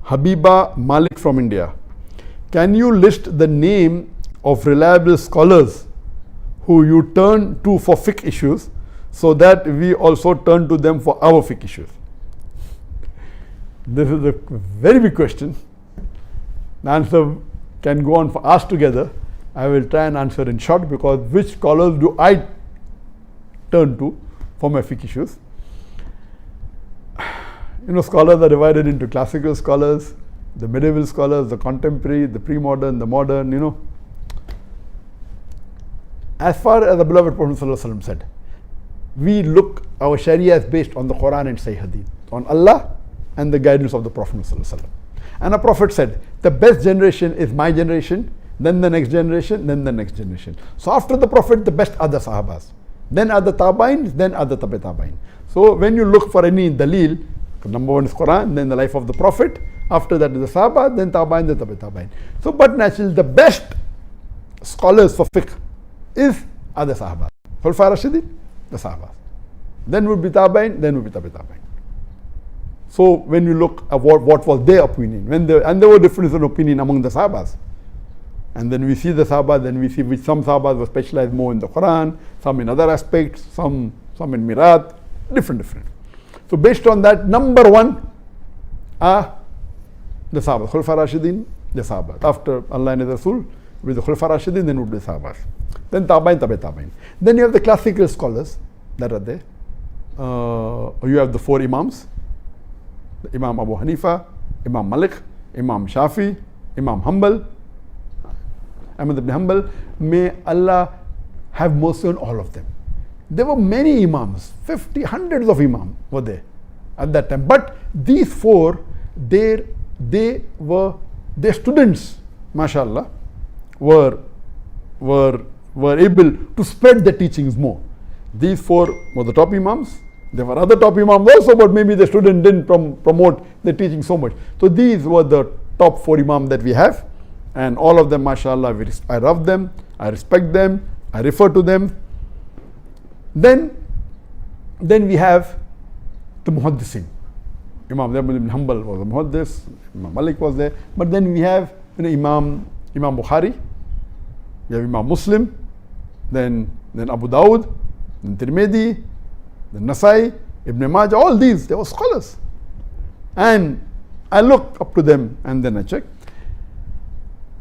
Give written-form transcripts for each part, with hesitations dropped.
Habiba Malik from India. Can you list the name of reliable scholars who you turn to for fiqh issues so that we also turn to them for our fiqh issues? This is a very big question. The answer can go on for hours together. I will try and answer in short, because which scholars do I turn to for my fiqh issues? Scholars are divided into classical scholars, the medieval scholars, the contemporary, the pre-modern, the modern, As far as the beloved Prophet ﷺ said, we look, our Sharia is based on the Quran and Sahih Hadith, on Allah and the guidance of the Prophet ﷺ. And the Prophet said, the best generation is my generation, then the next generation, then the next generation. So after the Prophet, the best are the Sahabas. Then are the Tabain, then are the Tabi Tabain. So when you look for any dalil, number one is Quran, then the life of the Prophet, after that is the Sahaba, then Tabain, then Tabi Tabain. So but naturally the best scholars for fiqh are the Sahaba. Khulafai Rashidin, the Sahabas. Then would be Tabain, then would be Tabi Tabain. So when you look at what was their opinion, and there were differences in opinion among the Sahabas. And then we see the Sahaba, then we see which some Sahabas were specialized more in the Quran, some in other aspects, some in Mirat, different. So based on that, number one are the Sahabas, Khulafai Rashidin, the Sahabas. After Allah and His Rasul, with the Khulafai Rashidin, then would be the Sahabas. Then Tabain, Tabi Tabain. Then you have the classical scholars that are there. You have the four Imams, Imam Abu Hanifa, Imam Malik, Imam Shafi, Imam Hanbal, Ahmad ibn Hanbal. May Allah have mercy on all of them. There were many Imams, 50, hundreds of Imams were there at that time. But these four, their students, mashallah, were able to spread the teachings more. These four were the top Imams. There were other top Imams also, but maybe the student didn't promote the teaching so much. So these were the top four Imams that we have. And all of them, mashallah, I love them, I respect them, I refer to them. Then we have the Muhaddisin. Imam Ahmad ibn Hanbal was a Muhaddis, Imam Malik was there. But then we have Imam Bukhari, we have Imam Muslim, then Abu Dawud, then Tirmidhi, then Nasai, Ibn Majah, all these, they were scholars. And I look up to them and then I check.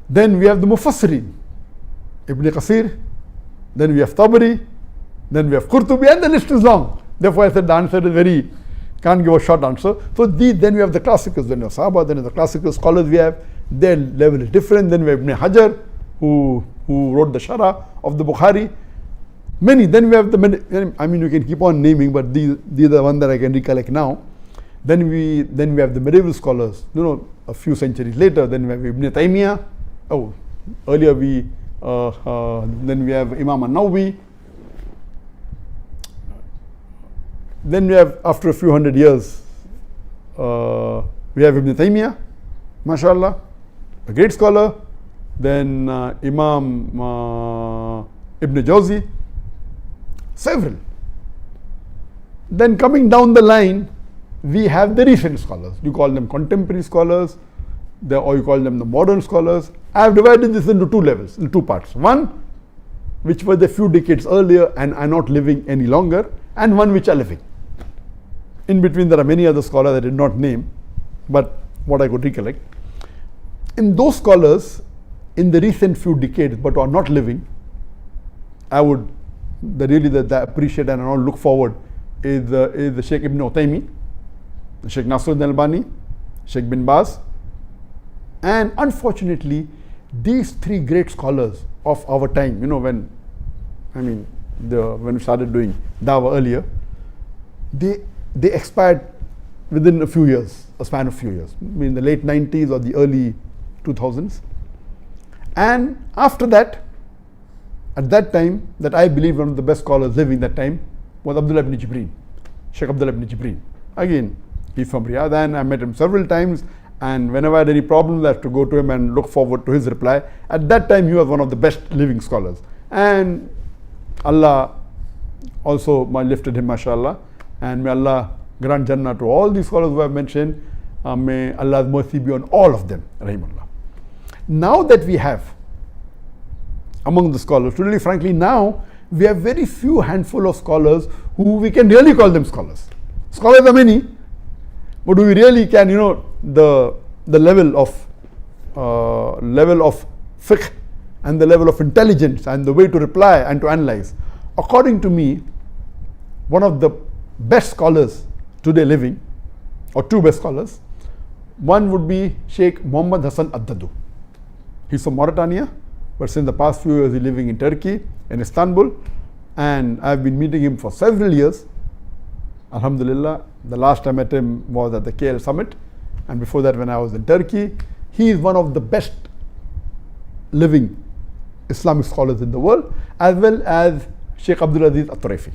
Then we have the Mufassirin, Ibn Qasir, then we have Tabari, then we have Qurtubi, and the list is long. Therefore I said the answer is can't give a short answer. So then we have the classicals, then we have Sahaba, then the classical scholars we have, their level is different. Then we have Ibn Hajar, who wrote the Sharah of the Bukhari. Many. Then we have you can keep on naming, but these are the ones that I can recollect now. Then we have the medieval scholars, a few centuries later. Then we have Ibn Taymiyyah. Earlier then we have Imam An-Nawawi. Then we have, after a few hundred years, we have Ibn Taymiyyah, mashallah, a great scholar. Then Imam Ibn Jawzi, several. Then coming down the line, we have the recent scholars. You call them contemporary scholars, or you call them the modern scholars. I have divided this into two levels, in two parts. One, which were the few decades earlier and are not living any longer, and one which are living. In between there are many other scholars I did not name, but what I could recollect. In those scholars, in the recent few decades but are not living, I would that I appreciate and I look forward is the Sheikh Ibn Uthaymeen, the Sheikh Nasruddin Albani, Sheikh bin Baz. And unfortunately, these three great scholars of our time, when we started doing Dawah earlier, they expired within a span of few years, in the late 90s or the early 2000s. And after that, at that time, that I believe one of the best scholars living that time was Abdullah ibn Jibreen, Sheikh Abdullah ibn Jibreen. Again, he's from Riyadh, and I met him several times, and whenever I had any problems, I have to go to him and look forward to his reply. At that time, he was one of the best living scholars. And Allah also lifted him, mashallah, and may Allah grant Jannah to all these scholars who I have mentioned. May Allah's mercy be on all of them, rahimullah. Now that we have among the scholars, really frankly, now we have very few handful of scholars who we can really call them scholars. Scholars are many, but we really can, the level of fiqh and the level of intelligence and the way to reply and to analyze. According to me, one of the best scholars today living, or two best scholars, one would be Sheikh Muhammad Hassan Addadu. He's from Mauritania, but since the past few years he's living in Turkey, in Istanbul, and I've been meeting him for several years. Alhamdulillah, the last time I met him was at the KL summit, and before that when I was in Turkey. He is one of the best living Islamic scholars in the world, as well as Sheikh Abdul Aziz At-Turaifi.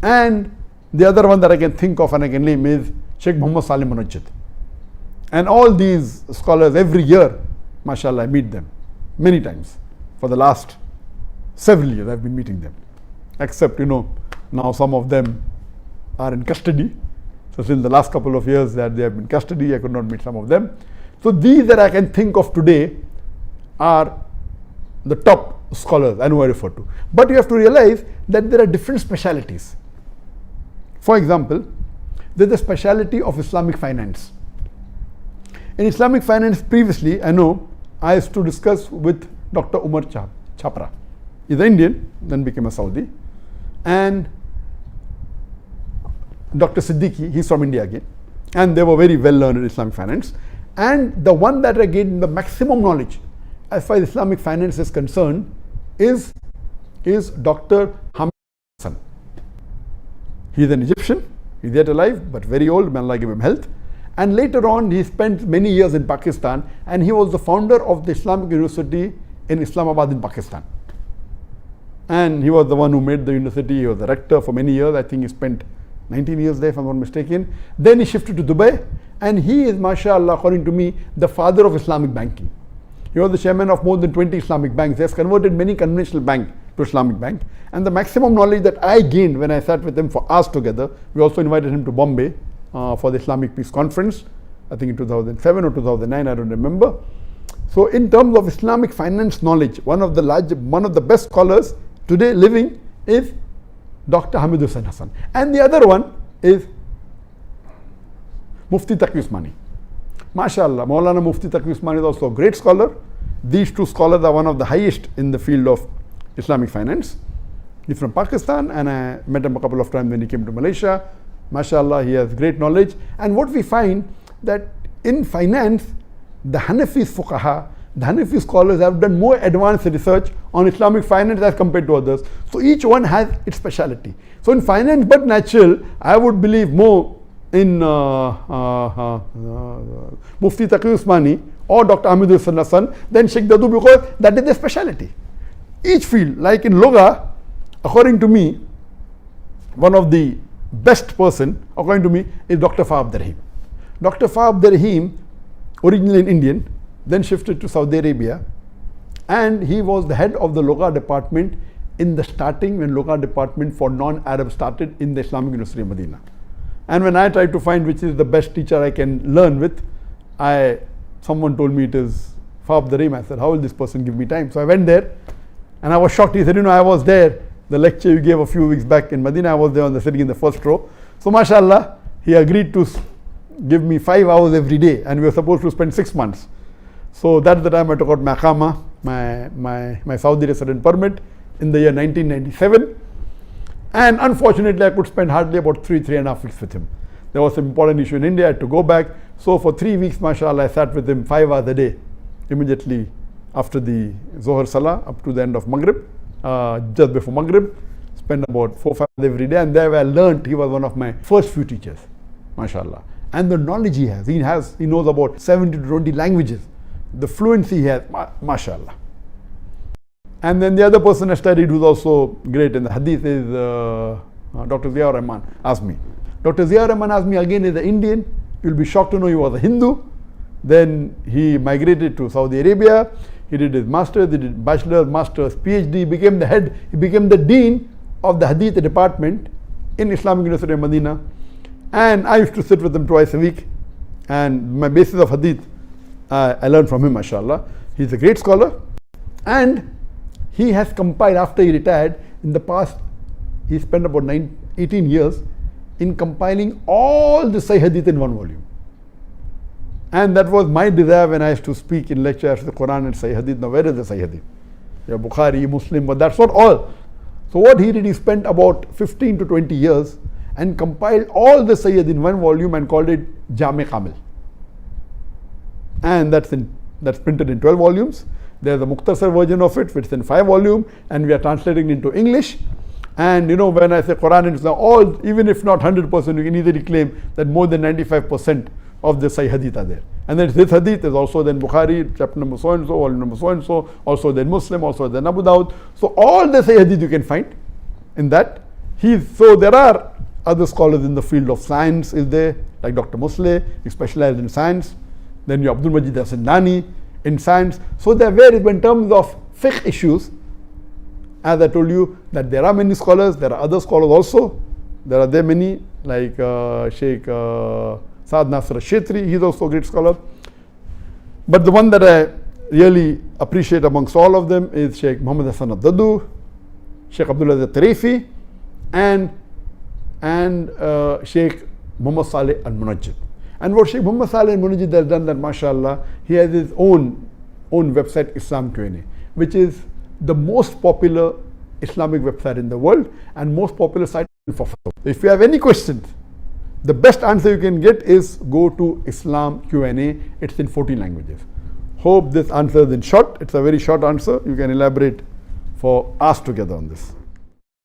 And the other one that I can think of and I can name is Sheikh Muhammad Salim Munajjid. And all these scholars, every year, mashallah, I meet them many times. For the last several years I've been meeting them. Except, now some of them are in custody. So since the last couple of years that they have been in custody, I could not meet some of them. So these that I can think of today are the top scholars I know I refer to. But you have to realize that there are different specialities. For example, there's the speciality of Islamic finance. In Islamic finance previously, I know I used to discuss with Dr. Umar Chapra. He's an Indian, then became a Saudi. And Dr. Siddiqui, he's from India again. And they were very well learned in Islamic finance. And the one that I gained the maximum knowledge as far as Islamic finance is concerned is Dr. Hamid Hassan. He's an Egyptian, he's yet alive, but very old, may Allah give him health. And later on, he spent many years in Pakistan, and he was the founder of the Islamic University in Islamabad in Pakistan. And he was the one who made the university, he was the rector for many years. I think he spent 19 years there, if I'm not mistaken. Then he shifted to Dubai, and he is, mashallah, according to me, the father of Islamic banking. He was the chairman of more than 20 Islamic banks. He has converted many conventional banks to Islamic bank. And the maximum knowledge that I gained when I sat with him for hours together, we also invited him to Bombay for the Islamic Peace Conference, I think in 2007 or 2009, I don't remember. So in terms of Islamic finance knowledge, one of the best scholars today living is Dr. Hamid Hussain Hassan. And the other one is Mufti Taqi Usmani. MashaAllah, Maulana Mufti Taqi Usmani is also a great scholar. These two scholars are one of the highest in the field of Islamic finance. He's from Pakistan, and I met him a couple of times when he came to Malaysia. MashaAllah, he has great knowledge. And what we find that in finance, the Hanafi fuqaha, the Hanafi scholars have done more advanced research on Islamic finance as compared to others. So each one has its speciality. So in finance, but natural, I would believe more in Mufti Taqi Usmani or Dr. Hamid Hussain Hassan than Sheikh Dadu, because that is their speciality. Each field, like in Loga, according to me, one of the best person, according to me, is Dr. Fa Abdurrahim. Dr. Fa Abdurrahim, originally an Indian, then shifted to Saudi Arabia, and he was the head of the Loga department in the starting when Loga department for non-Arab started in the Islamic University of Medina. And when I tried to find which is the best teacher I can learn with, someone told me it is Fa Abdurrahim. I said, how will this person give me time? So I went there, and I was shocked. He said, I was there. The lecture you gave a few weeks back in Medina, I was there sitting in the first row. So mashallah, he agreed to give me 5 hours every day, and we were supposed to spend 6 months. So that's the time I took out my Iqama, my Saudi resident permit in the year 1997. And unfortunately, I could spend hardly about 3.5 weeks with him. There was some important issue in India, I had to go back. So for 3 weeks, mashallah, I sat with him 5 hours a day, immediately after the Zohar Salah up to the end of Maghrib. Just before Maghrib, spent about 4 or 5 hours every day, and there I learned. He was one of my first few teachers, mashallah. And the knowledge he knows about 70 to 20 languages. The fluency he has, mashallah. And then the other person I studied who's also great in the hadith is Dr. Ziaur Rahman Azmi. Dr. Ziaur Rahman Azmi again is an Indian. You'll be shocked to know he was a Hindu. Then he migrated to Saudi Arabia. He did his master's, he did bachelor's, master's, PhD, he became the dean of the Hadith department in Islamic University of Medina. And I used to sit with him twice a week, and my basis of hadith, I learned from him, mashallah. He's a great scholar, and he has compiled, after he retired, in the past, he spent about 18 years in compiling all the Sahih Hadith in one volume. And that was my desire when I used to speak in lectures, the Quran and Sahih Hadith. Now, where is the Sahih Hadith? Yeah, Bukhari, Muslim, but that's not all. So what he did, he spent about 15 to 20 years and compiled all the Sahih Hadith in one volume and called it Jami Kamil. And that's printed in 12 volumes. There's a Mukhtasar version of it, which is in 5 volumes, and we are translating it into English. And when I say Quran and Islam, all, even if not 100%, you can easily claim that more than 95% of the Sahih Hadith are there. And then this Hadith is also then Bukhari, chapter number so and so, volume number so and so, also then Muslim, also then Abu Dawud. So all the Sahih Hadith you can find in that. So there are other scholars in the field of science, is there, like Dr. Musleh, he specialized in science. Then you Abdul Majid Asindani in science. So there are various, in terms of fiqh issues, as I told you, that there are many scholars, there are other scholars also. There are many, like Sheikh Saad Nasr al-Shetri, he's also a great scholar. But the one that I really appreciate amongst all of them is Sheikh Muhammad Hassan al-Dadu, Sheikh Abdullah al-Tarifi, and Sheikh Muhammad Saleh al-Munajjid. And what Sheikh Muhammad Saleh al-Munajjid has done, that mashallah, he has his own website, Islam Q&A, which is the most popular Islamic website in the world and most popular site for fatwa. If you have any questions, the best answer you can get is go to Islam Q&A. It's in 14 languages. Hope this answer is in short. It's a very short answer. You can elaborate for us together on this.